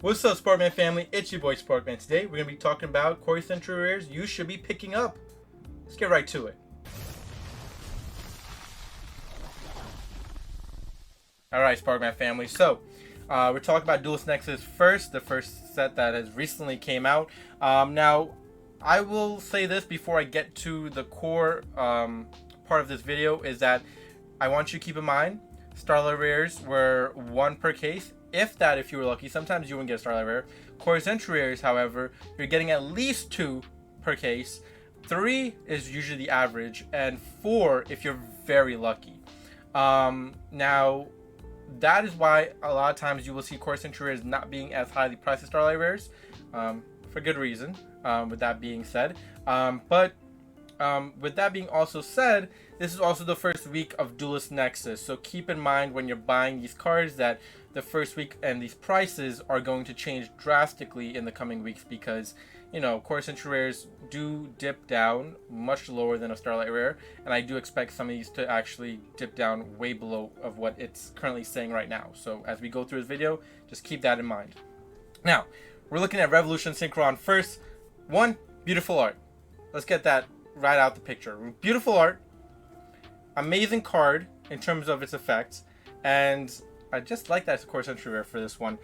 What's up, Sparkman Family? It's your boy Sparkman. Today we're going to be talking about Core Century rares you should be picking up. Let's get right to it. Alright, Sparkman Family. So, we're talking about Duelist Nexus first, the first set that has recently came out. Now, I will say this before I get to the core part of this video, is that I want you to keep in mind, Starlight rares were 1 per case. If you were lucky. Sometimes you wouldn't get a Starlight rare. Core Century rares, however, you're getting at least 2 per case. 3 is usually the average, and 4 if you're very lucky. Now, that is why a lot of times you will see Core Century rares not being as highly priced as Starlight rares, for good reason, with that being said. With that being also said, this is also the first week of Duelist Nexus, so keep in mind when you're buying these cards that the first week and these prices are going to change drastically in the coming weeks because, you know, Core Century rares do dip down much lower than a Starlight rare, and I do expect some of these to actually dip down way below of what it's currently saying right now. So as we go through this video, just keep that in mind. Now, we're looking at Revolution Synchron first. One, beautiful art. Let's get that right out the picture. Beautiful art, amazing card in terms of its effects, and I just like that it's a Core Century rare for this one.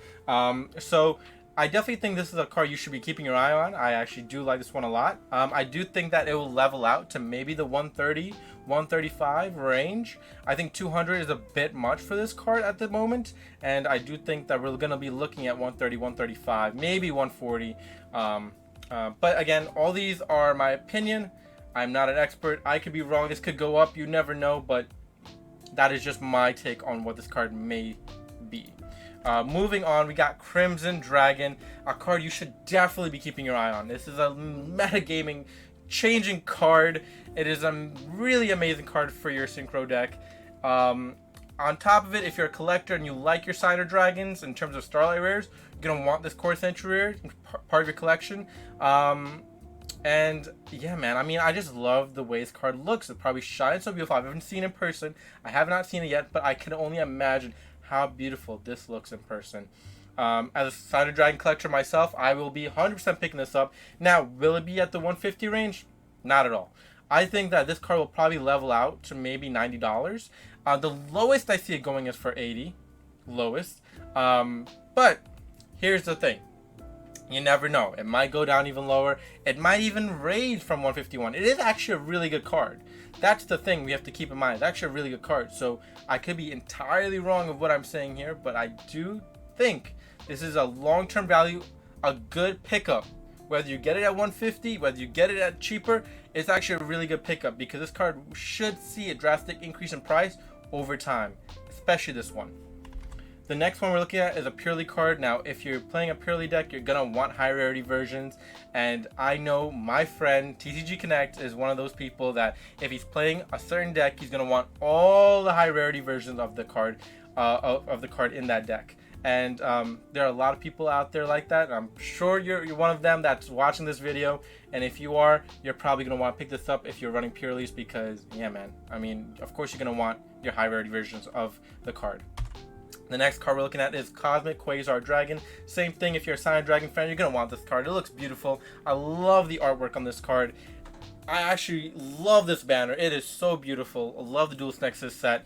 So I definitely think this is a card you should be keeping your eye on. I actually do like this one a lot. I do think that it will level out to maybe the 130, 135 range. I think 200 is a bit much for this card at the moment, and I do think that we're going to be looking at 130, 135, maybe 140. But again, all these are my opinion. I'm not an expert. I could be wrong. This could go up. You never know, but that is just my take on what this card may be. Moving on, we got Crimson Dragon, a card you should definitely be keeping your eye on. This is a metagaming changing card. It is a really amazing card for your Synchro deck. On top of it, if you're a collector and you like your Cider Dragons in terms of Starlight rares, you're going to want this Core Century rare, part of your collection. And yeah, man, I mean, I just love the way this card looks. It probably shines so beautiful. I haven't seen it in person. I have not seen it yet, but I can only imagine how beautiful this looks in person. As a Cider Dragon collector myself, I will be 100% picking this up. Now, will it be at the 150 range? Not at all. I think that this card will probably level out to maybe $90. The lowest I see it going is for 80. Lowest. But here's the thing. You never know. It might go down even lower. It might even raise from 151. It is actually a really good card. That's the thing we have to keep in mind. It's actually a really good card. So I could be entirely wrong of what I'm saying here, but I do think this is a long-term value, a good pickup. Whether you get it at 150, whether you get it at cheaper, it's actually a really good pickup because this card should see a drastic increase in price over time, especially this one. The next one we're looking at is a Purely card. Now, if you're playing a Purely deck, you're going to want high rarity versions. And I know my friend, TCG Connect, is one of those people that if he's playing a certain deck, he's going to want all the high rarity versions of the card, in that deck. And there are a lot of people out there like that. I'm sure you're one of them that's watching this video. And if you are, you're probably going to want to pick this up if you're running Purely's because, yeah, man. I mean, of course you're going to want your high rarity versions of the card. The next card we're looking at is Cosmic Quasar Dragon. Same thing, if you're a Cider Dragon fan, you're going to want this card. It looks beautiful. I love the artwork on this card. I actually love this banner. It is so beautiful. I love the Duelist Nexus set.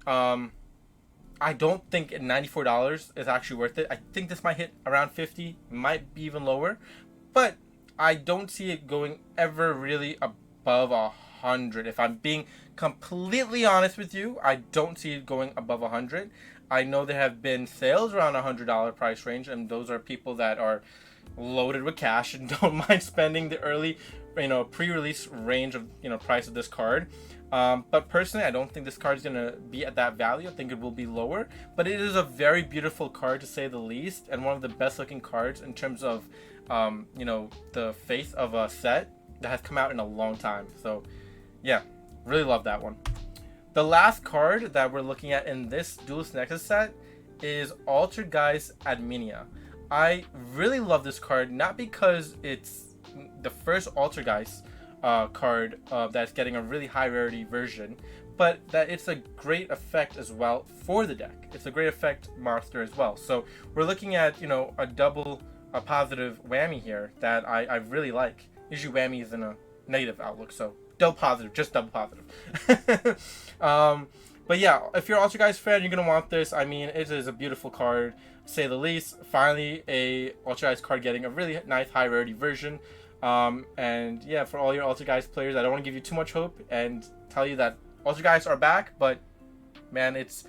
I don't think $94 is actually worth it. I think this might hit around 50, might be even lower. But I don't see it going ever really above 100. If I'm being completely honest with you, I don't see it going above 100. I know there have been sales around $100 price range, and those are people that are loaded with cash and don't mind spending the early, pre-release range of, price of this card. But personally, I don't think this card is going to be at that value. I think it will be lower, but it is a very beautiful card to say the least, and one of the best looking cards in terms of, the face of a set that has come out in a long time. So yeah, really love that one. The last card that we're looking at in this Duelist Nexus set is Altergeist Adminia. I really love this card, not because it's the first Altergeist card that's getting a really high rarity version, but that it's a great effect as well for the deck. It's a great effect monster as well. So we're looking at, you know, a positive whammy here that I really like. Usually whammy is in a negative outlook, so double positive, just double positive. But yeah, if you're an Altergeist fan, you're going to want this. I mean, it is a beautiful card, to say the least. Finally, a Altergeist card getting a really nice high rarity version. And yeah, for all your Altergeist players, I don't want to give you too much hope and tell you that Altergeists are back, but man, it's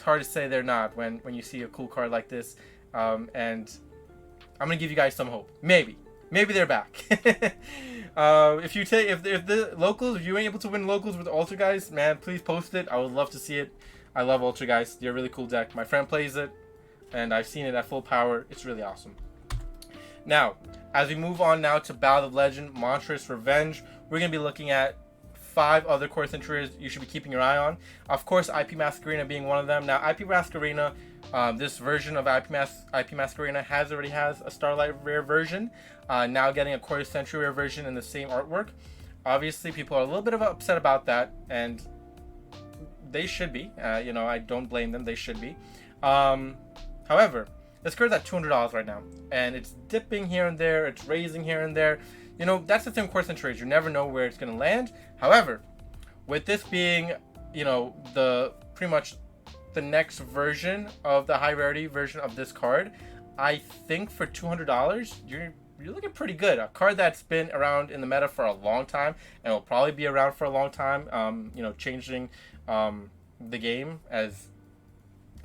hard to say they're not when you see a cool card like this. And I'm going to give you guys some hope. Maybe they're back. If the locals, if you ain't able to win locals with Altergeist, man, please post it. I would love to see it. I love Altergeist. They're a really cool deck. My friend plays it, and I've seen it at full power. It's really awesome. Now, as we move on now to Ballad of Legend, Monstrous Revenge, we're going to be looking at 5 other core centuries you should be keeping your eye on. Of course, Ipmascarina being one of them. Now, Ipmascarina, this version of Ipmascarina already has a Starlight Rare version. Now getting a Core Century Rare version in the same artwork. Obviously, people are a little bit upset about that, and they should be. You know, I don't blame them. They should be. However, this card's at $200 right now, and it's dipping here and there. It's raising here and there. You know, that's the thing with Core Centuries. You never know where it's going to land. However, with this being, you know, pretty much the next version of the high rarity version of this card, I think for $200, you're looking pretty good. A card that's been around in the meta for a long time and will probably be around for a long time. You know, changing the game as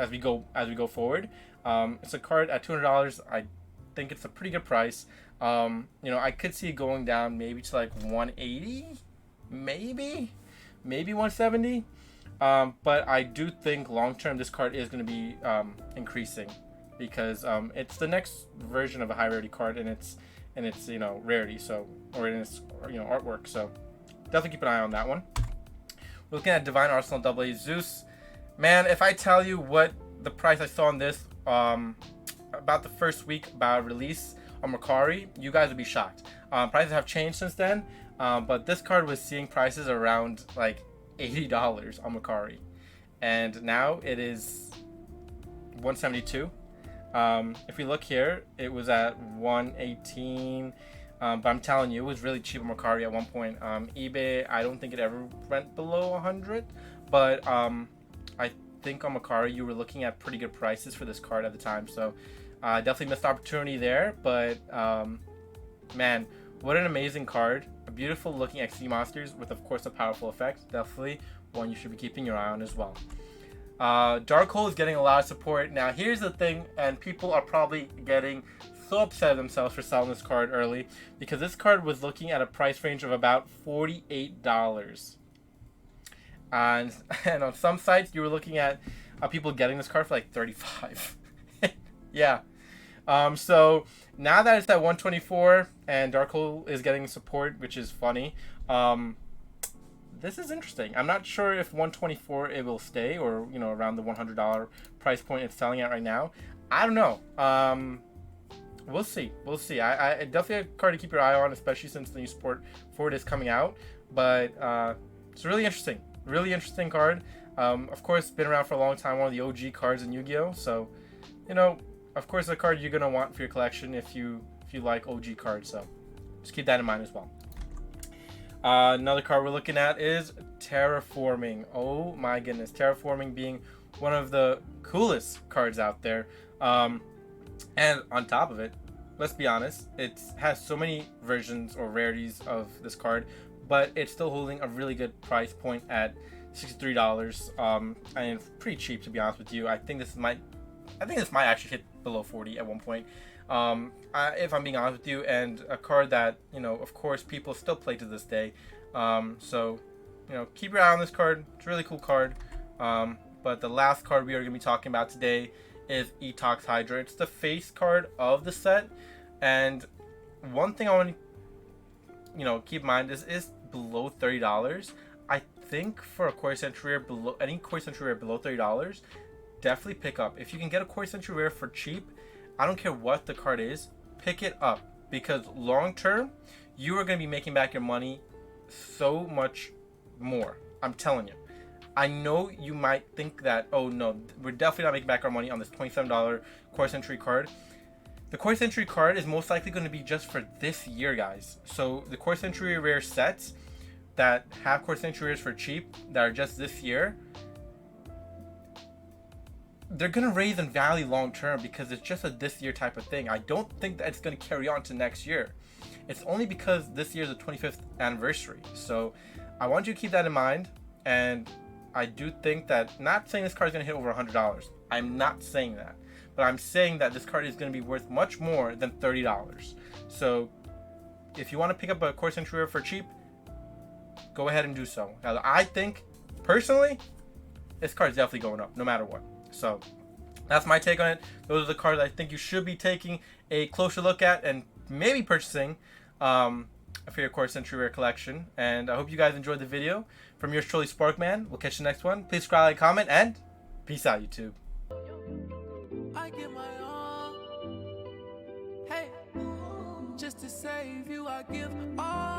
we go forward. It's a card at $200. I think it's a pretty good price. You know, I could see it going down maybe to like 180, maybe 170. But I do think long term this card is going to be increasing because it's the next version of a high rarity card in its you know rarity, so or in its you know artwork. So definitely keep an eye on that one. We're looking at Divine Arsenal AA Zeus. Man, if I tell you what the price I saw on this about the first week about release on Mercari, you guys would be shocked. Prices have changed since then, but this card was seeing prices around like $80 on Mercari, and now it is $172. If we look here, it was at $118, but I'm telling you, it was really cheap on Mercari at one point. eBay, I don't think it ever went below $100, but I think on Mercari you were looking at pretty good prices for this card at the time, so definitely missed opportunity there. But man, what an amazing card. A beautiful looking XD monsters with, of course, a powerful effect. Definitely one you should be keeping your eye on as well. Darko is getting a lot of support. Now, here's the thing, and people are probably getting so upset at themselves for selling this card early, because this card was looking at a price range of about $48. And on some sites, you were looking at people getting this card for like $35. Yeah. So now that it's at 124 and Darko is getting support, which is funny, this is interesting. I'm not sure if 124 it will stay, or you know, around the $100 price point it's selling at right now. I don't know. We'll see. I definitely a card to keep your eye on, especially since the new support for it is coming out. But it's really interesting card. Of course, been around for a long time. One of the OG cards in Yu-Gi-Oh. So, you know, of course, a card you're gonna want for your collection if you like OG cards. So, just keep that in mind as well. Another card we're looking at is Terraforming. Oh my goodness, Terraforming being one of the coolest cards out there. And on top of it, let's be honest, it has so many versions or rarities of this card, but it's still holding a really good price point at $63. And pretty cheap, to be honest with you. I think this might actually hit below 40 at one point. If I'm being honest with you, and a card that, you know, of course, people still play to this day. So, you know, keep your eye on this card. It's a really cool card. But the last card we are going to be talking about today is Hydra. It's the face card of the set. And one thing I want to, you know, keep in mind is below $30. I think for a Core Century Rare below any Core Century Rare below $30, definitely pick up. If you can get a Core Century Rare for cheap, I don't care what the card is, pick it up, because long term you are going to be making back your money so much more. I'm telling you. I know you might think that, oh no, we're definitely not making back our money on this $27 Core Century card. The Core Century card is most likely going to be just for this year, guys. So the Core Century rare sets that have Core Century rares for cheap that are just this year, they're going to raise in value long term because it's just a this year type of thing. I don't think that it's going to carry on to next year. It's only because this year is the 25th anniversary. So I want you to keep that in mind. And I do think that, not saying this card is going to hit over $100. I'm not saying that. But I'm saying that this card is going to be worth much more than $30. So if you want to pick up a Core Century rare for cheap, go ahead and do so. Now, I think, personally, this card is definitely going up, no matter what. So that's my take on it. Those are the cards I think you should be taking a closer look at and maybe purchasing for your Core Century rare collection. And I hope you guys enjoyed the video. From yours truly, Sparkman. We'll catch you next one. Please subscribe, like, comment, and peace out, YouTube. I give my all, hey, just to save you, I give all.